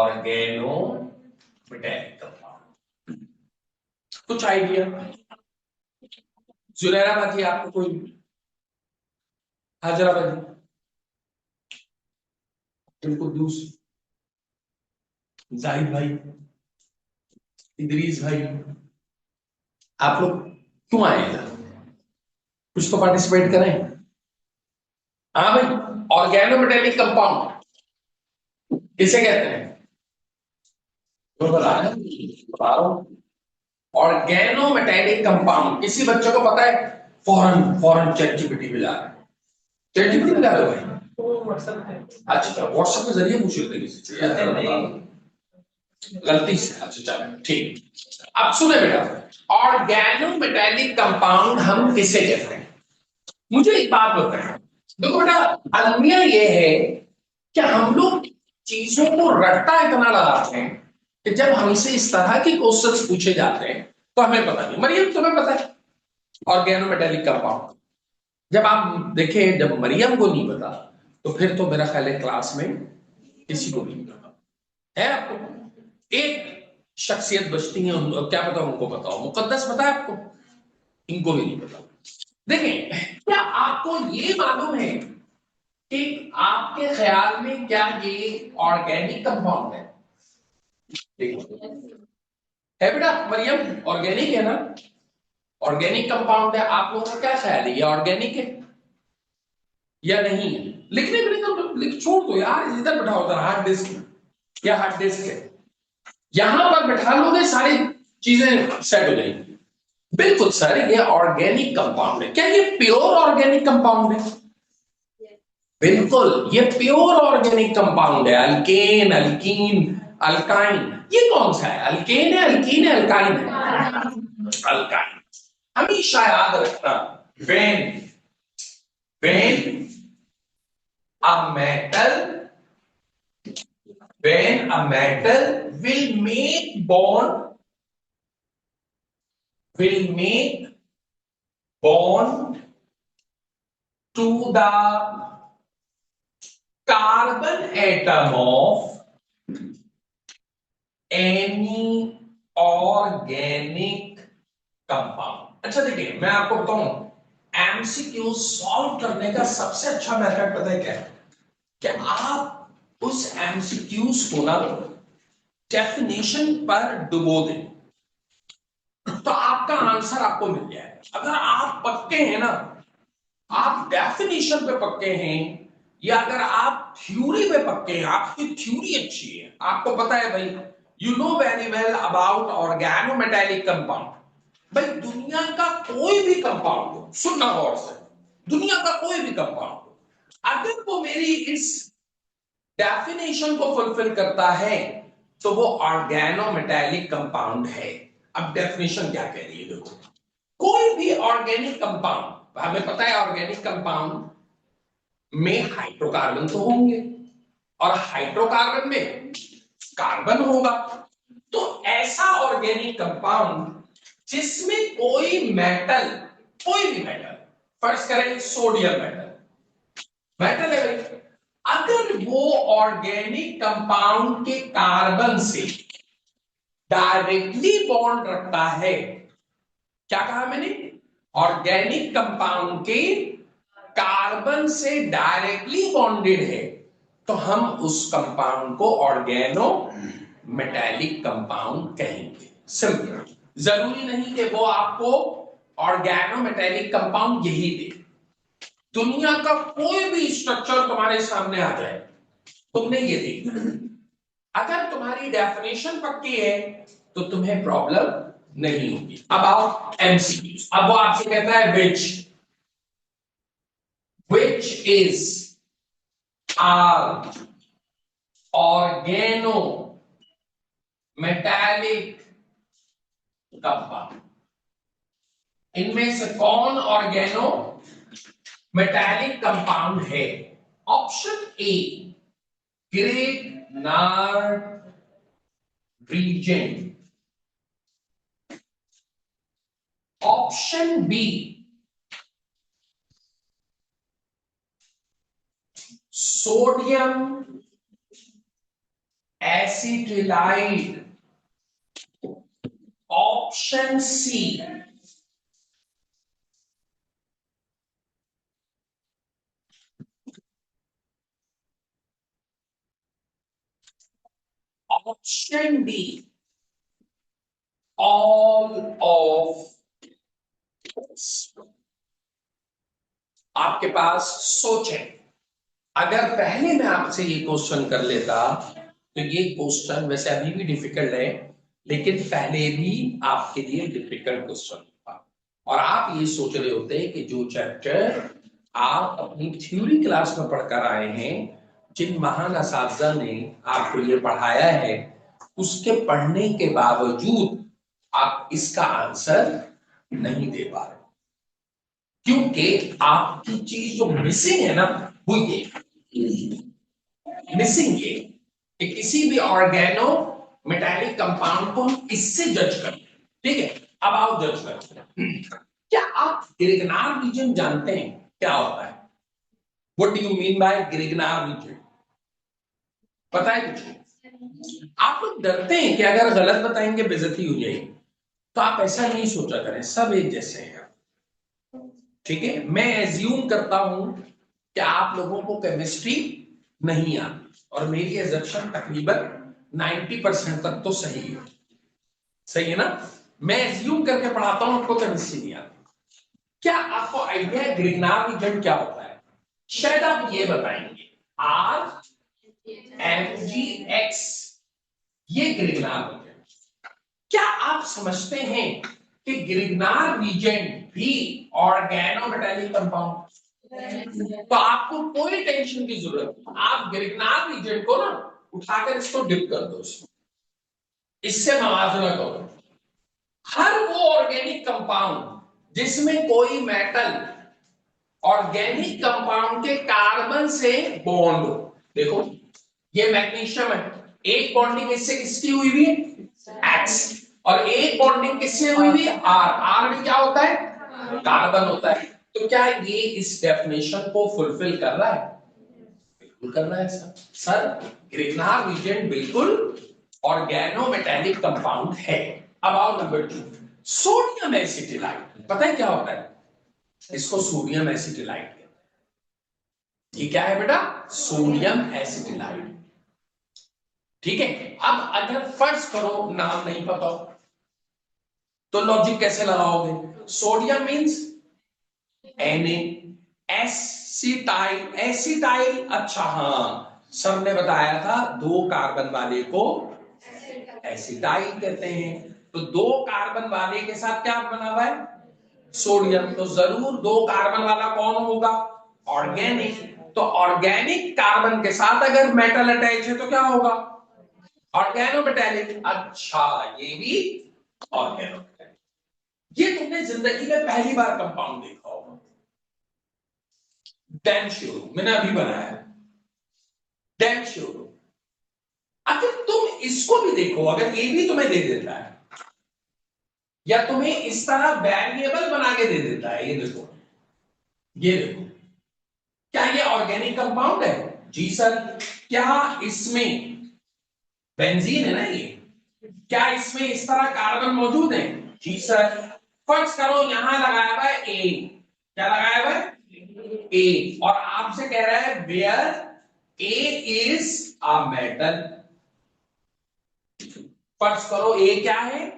Oregano metallic compound. कुछ idea? Junaira बाकी आपको कोई? हाजरा बाजी, कुद्दूस, जाहिद भाई, इदरीस भाई, आप लोग क्यों आए इधर? कुछ तो पार्टिसिपेट करें। हाँ भाई, ऑर्गेनो मेटेलिक कंपाउंड किसे कहते हैं? तो बता रहा हूं, ऑर्गेनो मेटेलिक कंपाउंड। किसी बच्चों को पता है? फौरन फौरन चैट जीपीटी मिला है। चैट जीपीटी मिला है भाई? अच्छा, व्हाट्सएप के जरिए पूछ रहे थे किसी से, गलती से। अच्छा चलो ठीक। अब सुने बेटा, ऑर्गेनो मेटेलिक कंपाउंड हम किसे कहते हैं? मुझे एक बात बताएं। देखो बेटा, अलमिया ये है कि हम लोग चीजों को रट्टा इतना लगाते हैं कि जब हमसे इस तरह के क्वेश्चंस पूछे जाते हैं तो हमें पता नहीं। मरियम, तुम्हें पता है ऑर्गेनो मेटेलिक कंपाउंड? जब आप देखें, जब मरियम को नहीं पता तो फिर तो मेरा ख्याल है क्लास में किसी को नहीं पता है। आपको एक शख्सियत बचती है, क्या पता उनको पता हो। मुकद्दस पता है आपको? इनको भी नहीं पता। देखें, क्या आपको ये मालूम है कि आपके ख्याल में क्या ये ऑर्गेनिक कंपाउंड है? देखो, है बेटा मरियम, ऑर्गेनिक है ना? ऑर्गेनिक कंपाउंड है। आप लोगों का क्या ख्याल है, ये ऑर्गेनिक है या नहीं? लिखने के लिए तो लिख छोड़ दो यार, इधर बैठा होता हार्ड डिस्क या हार्ड डिस्क है, यहां पर बैठा लोगे सारी चीजें सेट हो जाएंगी। बिल्कुल सर, ये ऑर्गेनिक कंपाउंड है। क्या ये प्योर ऑर्गेनिक कंपाउंड है? बिल्कुल, ये प्योर ऑर्गेनिक कंपाउंड है। अल्केन, अल्कीन, अल्काइन, ये कौन सा है? अल्केन है, अल्कीन है, अल्काइन है? अल्काइन। हमेशा याद रखना, when when a metal when a metal will make bond to the carbon atom of any organic compound। अच्छा देखिए, मैं आपको बताऊं, एमसीक्यू सॉल्व करने का सबसे अच्छा मेथड पता है क्या है? कि आप उस एमसीक्यूज को ना डेफिनेशन पर डुबो दें, तो आपका आंसर आपको मिल जाएगा। अगर आप पक्के हैं ना, आप डेफिनेशन पे पक्के हैं, या अगर आप थ्योरी पे पक्के हैं, आपकी थ्योरी अच्छी है, आपको पता है भाई, you know very well about organometallic compound. भाई दुनिया का कोई भी कंपाउंड हो, सुनना गौर से, दुनिया का कोई भी कंपाउंड हो, अगर वो मेरी इस डेफिनेशन को फुलफिल करता है तो वो ऑर्गेनोमेटेलिक कंपाउंड है। अब डेफिनेशन क्या कह रही है देखो, कोई भी ऑर्गेनिक कंपाउंड, हमें पता है ऑर्गेनिक कंपाउंड में हाइड्रोकार्बन तो होंगे और हाइड्रोकार्बन में कार्बन होगा। तो ऐसा ऑर्गेनिक कंपाउंड जिसमें कोई मेटल, कोई भी मेटल, फर्ज करें सोडियम मेटल, मेटल है भाई, अगर वो ऑर्गेनिक कंपाउंड के कार्बन से डायरेक्टली बॉन्ड रखता है, क्या कहा मैंने? ऑर्गेनिक कंपाउंड के कार्बन से डायरेक्टली बॉन्डेड है, तो हम उस कंपाउंड को ऑर्गेनो मेटेलिक कंपाउंड कहेंगे। सिंपल। जरूरी नहीं कि वो आपको ऑर्गेनो मेटेलिक कंपाउंड यही दे। दुनिया का कोई भी स्ट्रक्चर तुम्हारे सामने आ जाए, तुमने ये देखना, अगर तुम्हारी डेफिनेशन पक्की है तो तुम्हें प्रॉब्लम नहीं होगी। अब आओ एमसीक्यूज। अब वो आपसे कहता है which is our organo metallic compound, इनमें से कौन ऑर्गेनो मेटालिक कंपाउंड है? Option A Grignard reagent, option B sodium acetylide, option C. Option D, all of. आपके पास सोचें, अगर पहले मैं आपसे ये क्वेश्चन कर लेता तो ये क्वेश्चन वैसे अभी भी डिफिकल्ट है, लेकिन पहले भी आपके लिए डिफिकल्ट क्वेश्चन था, और आप ये सोच रहे होते कि जो चैप्टर आप अपनी थ्योरी क्लास में पढ़कर आए हैं, जिन महान असातिज़ा ने आपको ये पढ़ाया है, उसके पढ़ने के बावजूद आप इसका आंसर नहीं दे पा रहे, क्योंकि आपकी चीज जो मिसिंग है ना, वो ये मिसिंग ये कि किसी भी ऑर्गेनो मेटालिक कंपाउंड को हम इससे जज करते हैं। ठीक है, अब आओ जज करते हैं। क्या आप ग्रिग्नार रीजन जानते हैं क्या होता है? What do you mean by Grignard reagent? पता है कुछ? आप लोग डरते हैं कि अगर गलत बताएंगे बेइज्जती हो जाएगी, तो आप ऐसा नहीं सोचा करें, सब एक जैसे हैं। ठीक है, मैं एज्यूम करता हूं कि आप लोगों को केमिस्ट्री नहीं आती, और मेरी एजम्पशन तकरीबन 90% तक तो सही है। सही है ना? मैं एज्यूम करके पढ़ाता हूं आपको केमिस्ट्री नहीं आती। क्या आपको आइडिया है ग्रिग्नार रीजन क्या होता है? शायद आप ये बताएंगे, RMgX, ये ग्रिग्नार रीजन। क्या आप समझते हैं कि ग्रिग्नार रीजन भी ऑर्गेनोमेटालिक कंपाउंड? तो आपको कोई टेंशन की जरूरत नहीं, आप ग्रिग्नार रीजन को ना उठाकर इसको डिप कर दो, इससे मवाजना करो। हर वो ऑर्गेनिक कंपाउंड जिसमें कोई मेटल ऑर्गेनिक कंपाउंड के कार्बन से बॉन्ड हो, देखो ये मैग्नीशियम है, एक बॉन्डिंग इससे किसकी हुई हुई है? X, और एक बॉन्डिंग किससे हुई हुई है? R। R में क्या होता है? कार्बन होता है। तो क्या ये इस डेफिनेशन को फुलफिल कर रहा है? बिल्कुल कर रहा है सर। सर, ग्रिग्नार रीजन बिल्कुल ऑर्गेनोमेटालिक कंपाउंड है। अब आओ नंबर 2, सोडियम एसिटिलाइड। पता है क्या होता है? इसको सोडियम एसिटिलाइड कहते हैं। ये क्या है बेटा? Sodium acetylide. ठीक है, अब अगर फर्ज करो नाम नहीं पता हो, तो लॉजिक कैसे लगाओगे? Sodium means Na, acetyl, acetyl, अच्छा हाँ, सर ने बताया था दो कार्बन वाले को एसिटाइल कहते हैं। तो दो कार्बन वाले के साथ क्या बना हुआ है? सोडियम। तो जरूर दो कार्बन वाला कौन होगा? ऑर्गेनिक। तो ऑर्गेनिक कार्बन के साथ अगर मेटल अटैच है तो क्या होगा? ऑर्गेनोमेटालिक। अच्छा, ये भी ऑर्गेनोमेटालिक। ये तुमने जिंदगी में पहली बार कंपाउंड देखा होगा। डैम श्योर, मैंने अभी बनाया है, डैम श्योर। अगर तुम इसको भी देखो, अगर ये भी तुम्हें दे देता है, या तुम्हें इस तरह वेरिएबल बना के दे देता है, ये देखो, ये देखो, क्या ये ऑर्गेनिक कंपाउंड है? जी सर। क्या इसमें बेंजीन है ना ये? क्या इसमें इस तरह कार्बन मौजूद है? जी सर। फर्ज करो यहां लगाया हुआ है ए, क्या लगाया हुआ है? ए, और आपसे कह रहा है where A is a metal. फर्ज करो ए क्या है?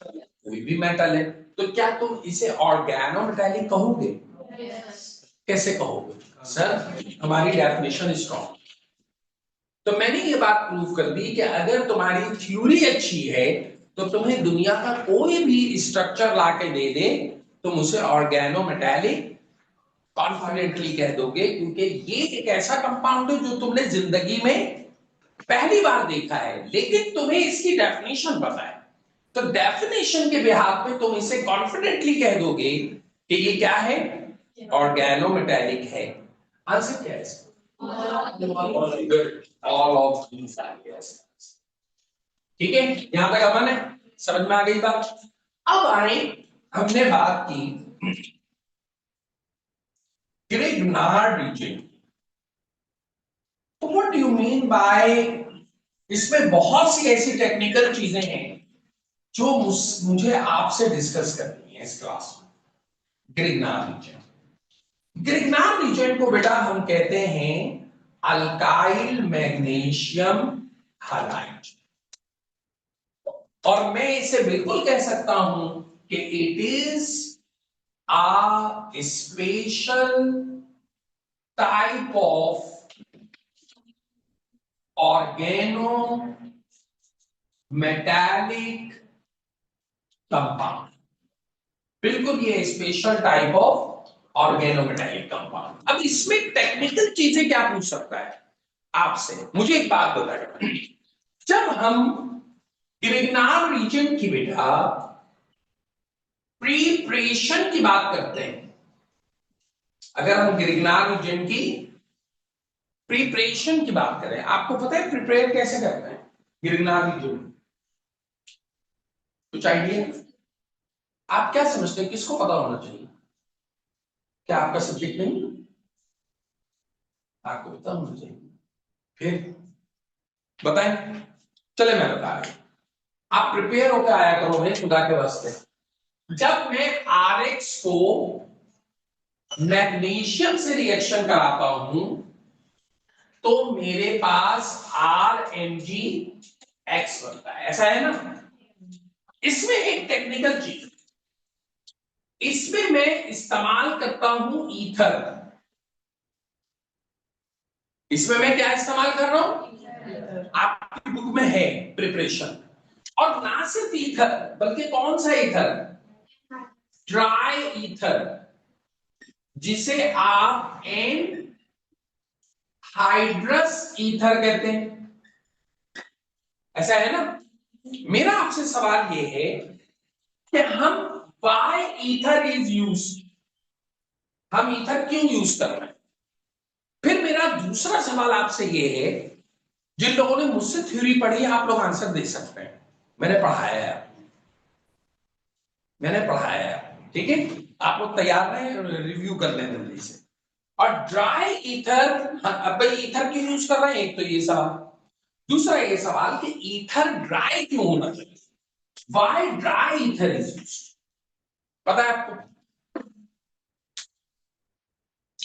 कोई भी मेटल है। तो क्या तुम इसे ऑर्गेनोमेटालिक कहोगे? कैसे कहोगे? सर, हमारी डेफिनेशन स्ट्रॉन्ग। तो मैंने ये बात प्रूव कर दी कि अगर तुम्हारी थ्योरी अच्छी है, तो तुम्हें दुनिया का कोई भी स्ट्रक्चर लाके दे दे, तुम उसे ऑर्गेनोमेटालिक कॉन्फिडेंटली कह दोगे, क्योंकि ये एक ऐसा कंपाउंड है जो तुमने जिंदगी में पहली बार देखा है, लेकिन तुम्हें इसकी डेफिनेशन पता है। तो डेफिनेशन के बिहाफ पे तुम इसे कॉन्फिडेंटली कह दोगे कि ये क्या है? ऑर्गेनोमेटालिक है। आंसर क्या है इसका? All of these are yes. ठीक है, यहां तक अपन है, समझ में आ गई बात? अब आए, हमने बात की Grignard reason. What do you mean bye इसमें बहुत सी ऐसी टेक्निकल चीजें हैं जो मुझे आपसे डिस्कस करनी है इस क्लास में। ग्रिग्नार रीजन, ग्रिग्नार रीजन को बेटा हम कहते हैं अल्काइल मैग्नीशियम हैलाइड, और मैं इसे बिल्कुल कह सकता हूं कि it is a special type of organometallic compound। बिल्कुल ये special type of organometallic compound. अब इसमें टेक्निकल चीजें क्या पूछ सकता है आपसे, मुझे एक बात बताइए, जब हम ग्रिग्नार रीजन की बेटा प्रिपरेशन की बात करते हैं, अगर हम ग्रिग्नार रीजन की प्रिपरेशन की बात करें, आपको पता है प्रिपेयर कैसे करते हैं ग्रिग्नार रीजन? कुछ आइडिया? आप क्या समझते हैं, किसको पता होना चाहिए? क्या आपका सब्जेक्ट नहीं? आपको पता होना चाहिए, फिर बताएं। चले मैं बता रहा हूं, आप प्रिपेयर होकर आया करो भाई खुदा के वास्ते। जब मैं RX को मैग्नीशियम से रिएक्शन कराता हूं तो मेरे पास RMgX बनता है, ऐसा है ना? इसमें एक टेक्निकल चीज, इसमें मैं इस्तेमाल करता हूं ईथर। इसमें मैं क्या इस्तेमाल कर रहा हूं? आपकी बुक में है प्रिपरेशन। और ना सिर्फ ईथर, बल्कि कौन सा ईथर? ड्राई ईथर, जिसे आप एन हाइड्रस ईथर कहते हैं, ऐसा है ना? मेरा आपसे सवाल यह है कि हम वाई ईथर इज यूज, हम ईथर क्यों यूज कर रहे हैं? फिर मेरा दूसरा सवाल आपसे यह है, जिन लोगों ने मुझसे थ्योरी पढ़ी है आप लोग आंसर दे सकते हैं, मैंने पढ़ाया है, मैंने पढ़ाया है, ठीक है? आप लोग तैयार रहे, रिव्यू कर लें जल्दी से। और ड्राई ईथर, अब भाई ईथर क्यों यूज कर रहे हैं, एक तो ये सवाल। दूसरा ये सवाल कि ईथर ड्राई क्यों होना चाहिए, why dry ether is used, पता है आपको?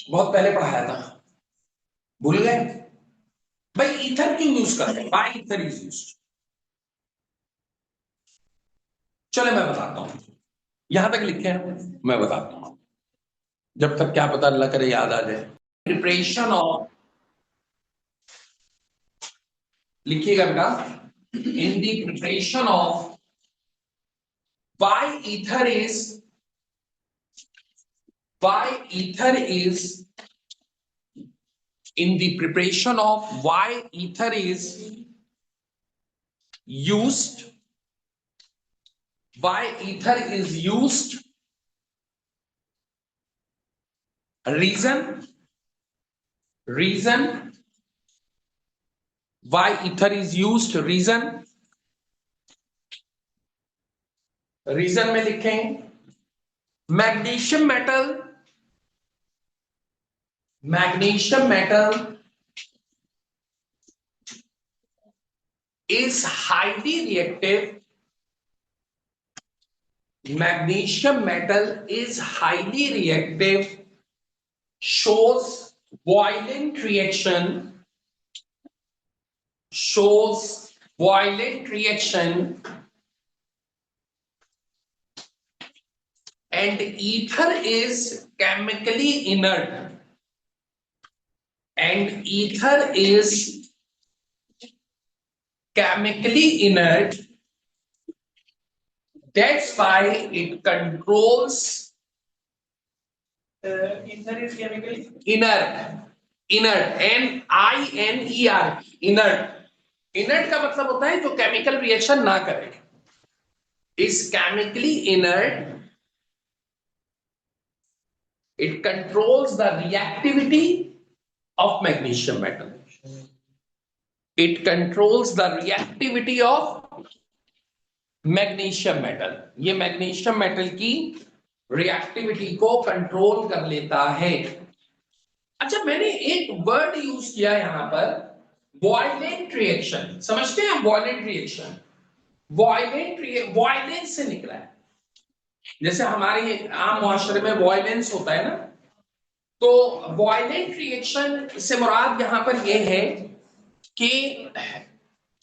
बहुत पहले पढ़ाया था, भूल गए? भाई ईथर क्यों यूज करते हैं, वाई ईथर इज यूज्ड? चले मैं बताता हूं, यहां तक लिखे हैं, मैं बताता हूं, जब तक क्या पता अल्लाह करे याद आ जाए। प्रिपरेशन ऑफ, लिखिएगा बेटा, in the preparation of why ether is, why ether is, in the preparation of why ether is used, why ether is used, reason why ether is used, reason में लिखें magnesium metal is highly reactive, magnesium metal is highly reactive, shows violent reaction, and ether is chemically inert, and ether is chemically inert, that's why it controls, ether is chemically inert, NINER, inert, inert का मतलब होता है जो chemical reaction ना करे, is chemically inert, it controls the reactivity of magnesium metal, it controls the reactivity of magnesium metal, ये magnesium metal की reactivity को कंट्रोल कर लेता है। अच्छा, मैंने एक वर्ड यूज किया यहां पर वॉयलेंट रिएक्शन समझते हैं, वॉयलेंट रिएक्शन, वॉयलेंस से निकला है। जैसे हमारे आम मुआशरे में वॉयलेंस होता है ना, तो वॉयलेंट रिएक्शन से मुराद यहां पर यह है कि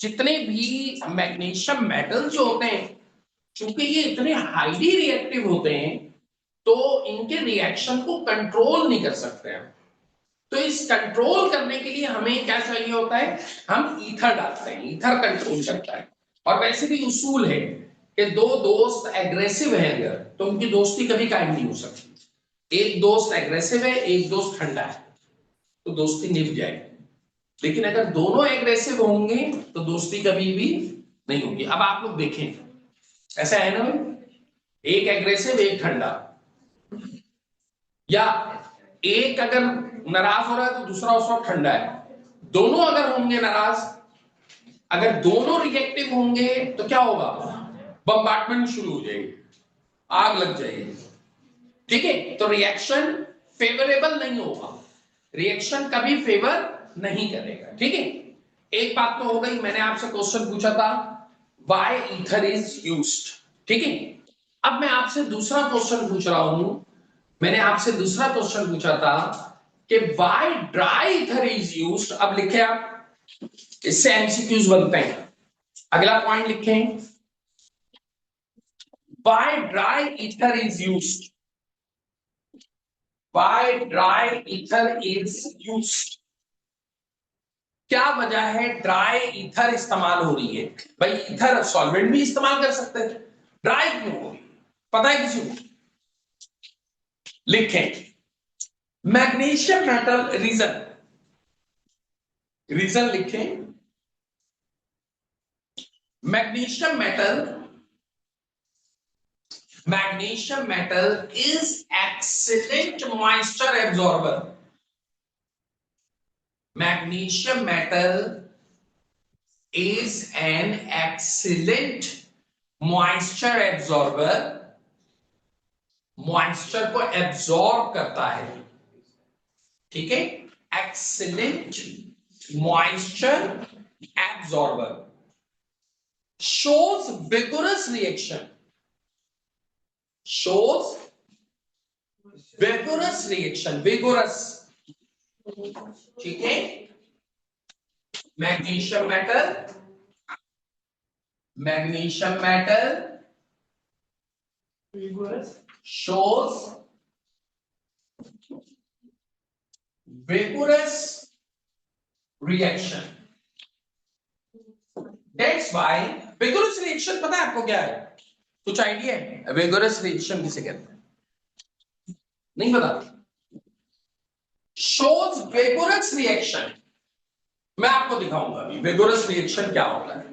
जितने भी मैग्नीशियम मेटल जो होते हैं, चूंकि ये इतने हाईली रिएक्टिव होते हैं, तो इनके रिएक्शन को कंट्रोल नहीं कर सकते हैं। तो इस कंट्रोल करने के लिए हमें क्या चाहिए होता है, हम ईथर डालते हैं, ईथर कंट्रोल करता है। और वैसे भी उसूल है कि दो दोस्त एग्रेसिव हैं अगर, तो उनकी दोस्ती कभी कायम नहीं हो सकती। एक दोस्त एग्रेसिव है, एक दोस्त ठंडा है, तो दोस्ती निभ जाएगी। लेकिन अगर दोनों एग्रेसिव होंगे तो दोस्ती कभी भी नहीं होगी। अब आप लोग देखें, ऐसा है ना, एक एग्रेसिव एक ठंडा, या एक अगर नाराज हो रहा है तो दूसरा उस वक्त ठंडा है, दोनों अगर होंगे नाराज, अगर दोनों रिएक्टिव होंगे तो क्या होगा, बम्बार्टमेंट शुरू हो जाएगी, आग लग जाएगी। ठीक है, तो रिएक्शन फेवरेबल नहीं होगा, रिएक्शन कभी फेवर नहीं करेगा। ठीक है, एक बात तो हो गई, मैंने आपसे क्वेश्चन पूछा था व्हाई ईथर इज यूज्ड। ठीक है, अब मैं आपसे दूसरा क्वेश्चन पूछ रहा हूं, मैंने आपसे दूसरा क्वेश्चन पूछा था कि why dry ether is used. अब लिखे आप, इससे एमसीक्यूज बनते हैं। अगला पॉइंट लिखें, why dry ether is used, why dry ether is used, क्या वजह है ड्राई ईथर इस्तेमाल हो रही है। भाई ईथर सॉल्वेंट भी इस्तेमाल कर सकते हैं, ड्राई क्यों हो रही है, पता है किसी को, लिखें मैग्नीशियम मेटल, रीजन, रीजन लिखें, magnesium metal, magnesium metal is excellent moisture absorber, magnesium metal is an excellent moisture absorber, moisture को एब्जॉर्ब करता है। ठीक है, excellent moisture absorber, shows vigorous reaction, shows vigorous reaction, vigorous। ठीक है, magnesium metal, magnesium metal shows vigorous reaction, that's why vigorous reaction, पता है आपको क्या है, कुछ आइडिया है vigorous reaction किसे कहते हैं, नहीं पता, shows vigorous reaction। मैं आपको दिखाऊंगा अभी vigorous reaction क्या होता है।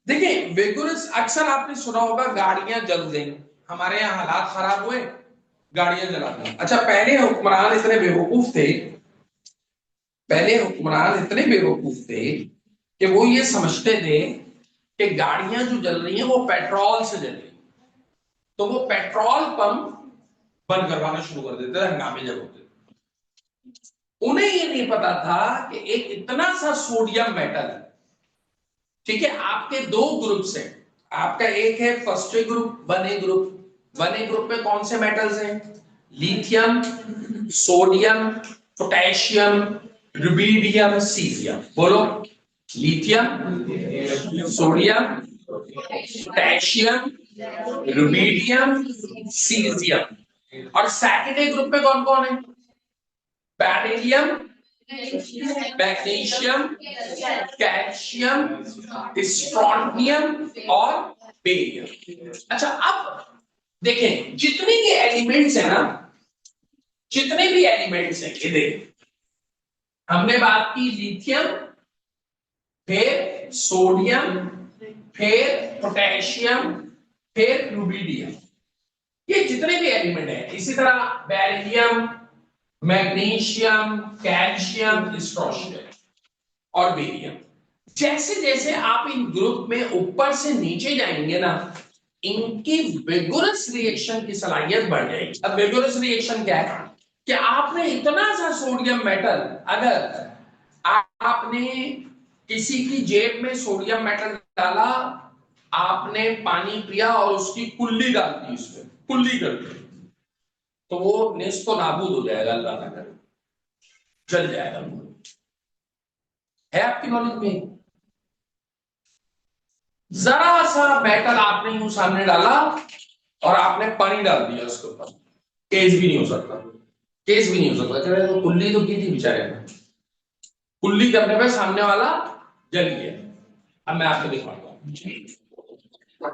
देखिए vigorous, अक्सर आपने सुना होगा गाड़ियां जल गई, हमारे यहाँ हालात खराब हुए, गाड़ियां जला दी। अच्छा, पहले हुक्मरान इतने बेवकूफ थे, पहले हुक्मरान इतने बेवकूफ थे कि वो ये समझते थे कि गाड़ियां जो जल रही हैं वो पेट्रोल से जल रही, तो वो पेट्रोल पंप बंद करवाना शुरू कर देते थे हंगामे जब होते। उन्हें ये नहीं पता था कि एक इतना सा सोडियम मेटल, ठीक है, आपके दो ग्रुप्स हैं, आपका एक है first A group, one A group, one A group में कौन से मेटल्स हैं, lithium, sodium, potassium, rubidium, caesium. बोलो, lithium, sodium, potassium, rubidium, caesium. और सेकेंडरी ग्रुप में कौन कौन है, बेरिलियम, मैग्नीशियम, कैल्शियम, स्ट्रोंटियम और बेरियम। अच्छा, अब देखें जितने भी एलिमेंट्स हैं ना, जितने भी एलिमेंट्स हैं, ये देखें, हमने बात की लिथियम, फिर सोडियम, फिर पोटेशियम, फिर रुबिडियम, ये जितने भी एलिमेंट हैं, इसी तरह बेरिलियम, मैग्नीशियम, कैल्शियम, स्ट्रोंटियम और बेरियम। जैसे जैसे आप इन ग्रुप में ऊपर से नीचे जाएंगे ना, इनकी विगोरस रिएक्शन की सलाहियत बढ़ जाएगी। अब विगोरस रिएक्शन क्या है कि आपने इतना सा सोडियम मेटल, अगर आपने किसी की जेब में सोडियम मेटल डाला, आपने पानी पिया और उसकी कुल्ली डाल दी, उसमें कुल्ली कर दी, तो वो नेस्तो नाबूद हो जाएगा, अल्लाह ना करे, जल जाएगा। है आपकी नॉलेज में? जरा सा मेटल आपने यूं सामने डाला और आपने पानी डाल दिया उसके ऊपर, केस भी नहीं हो सकता, केस भी नहीं हो सकता। चले तो कुल्ली तो की थी बेचारे ने, कुल्ली करने पे सामने वाला जल गया। अब मैं आपको दिखाता हूं,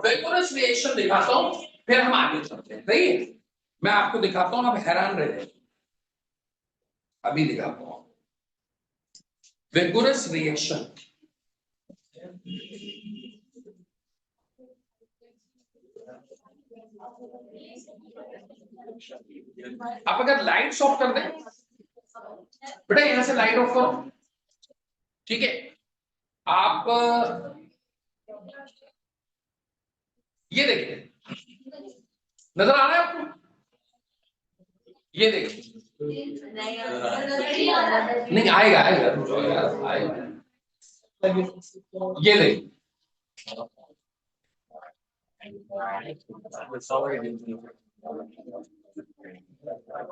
वेपोरस रिएक्शन दिखाता हूं, फिर हम आगे चलते हैं। सही है, मैं आपको दिखाता हूं, आप हैरान रह जाए। अभी दिखाता हूं वेपोरस रिएक्शन। आप अगर लाइट्स ऑफ कर दें, बेटा यहां से लाइट ऑफ करो, ठीक है। आप ये देखिए, नजर आ रहा है आपको? ये देखिए, नहीं आएगा आएगा, रुको यार, आएगा। ये देखिए,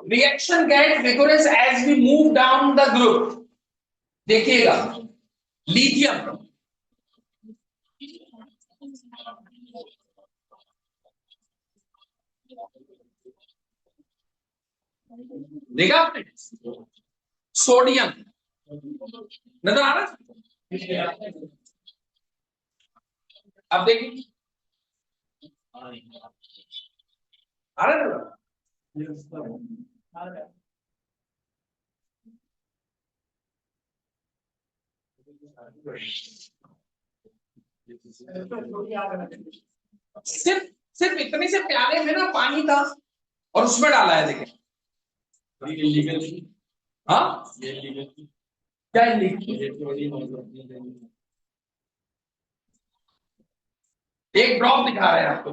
reaction get vigorous as we move down the group. देखिएगा, लिथियम, देखा आपने? सोडियम, नजर आ रहा है? अब देखिए, आ रहा है? सिर्फ सिर्फ इतने से प्याले में ना पानी था और उसमें डाला है, देखें। हाँ, क्या एक ड्रॉप दिखा रहे हैं आपको,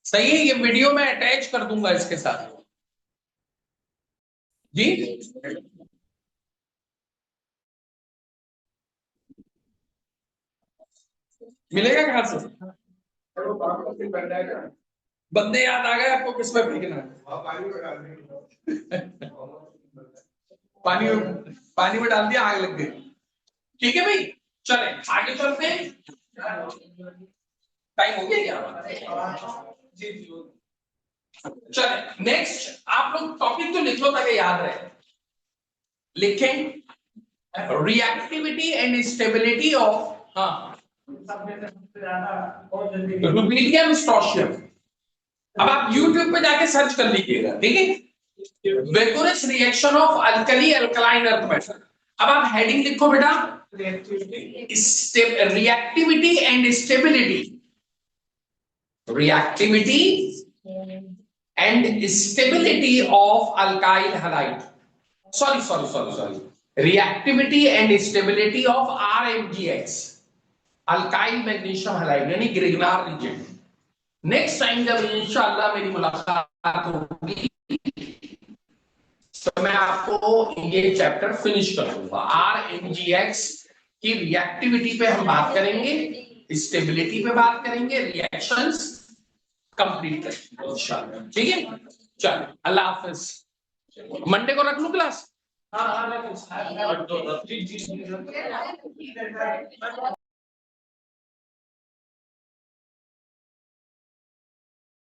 सही है। ये वीडियो में अटैच कर दूंगा इसके साथ जी। मिलेगा कहां से? बंदे याद आ गए आपको, किस पे फेंकना है? पानी में, पानी में डाल दिया, आग लग गई। ठीक है भाई, चले आगे चलते हैं। टाइम हो गया क्या? चले नेक्स्ट, आप लोग टॉपिक तो लिख लो ताकि याद रहे। लिखें, रिएक्टिविटी एंड स्टेबिलिटी ऑफ, हाँ, रुबिडियम स्ट्रोशियम। अब आप YouTube पे जाके सर्च कर लीजिएगा, ठीक है। Vaporous reaction of alkali alkaline earth metal. अब आप हेडिंग लिखो बेटा, reactivity and stability, reactivity and stability of alkyl halide, sorry, reactivity and stability of RMGX, alkyl magnesium halide, यानी ग्रिग्नार रीजन। नेक्स्ट टाइम जब इंशाअल्लाह मेरी मुलाकात होगी तो मैं आपको ये चैप्टर फिनिश कर दूंगा। RMGX की रिएक्टिविटी पे हम बात करेंगे, स्टेबिलिटी पे बात करेंगे, रिएक्शंस कंप्लीट करेंगे इंशाअल्लाह, ठीक है। चलो, अल्लाह हाफिज। मंडे को रख लूं क्लास? हाँ,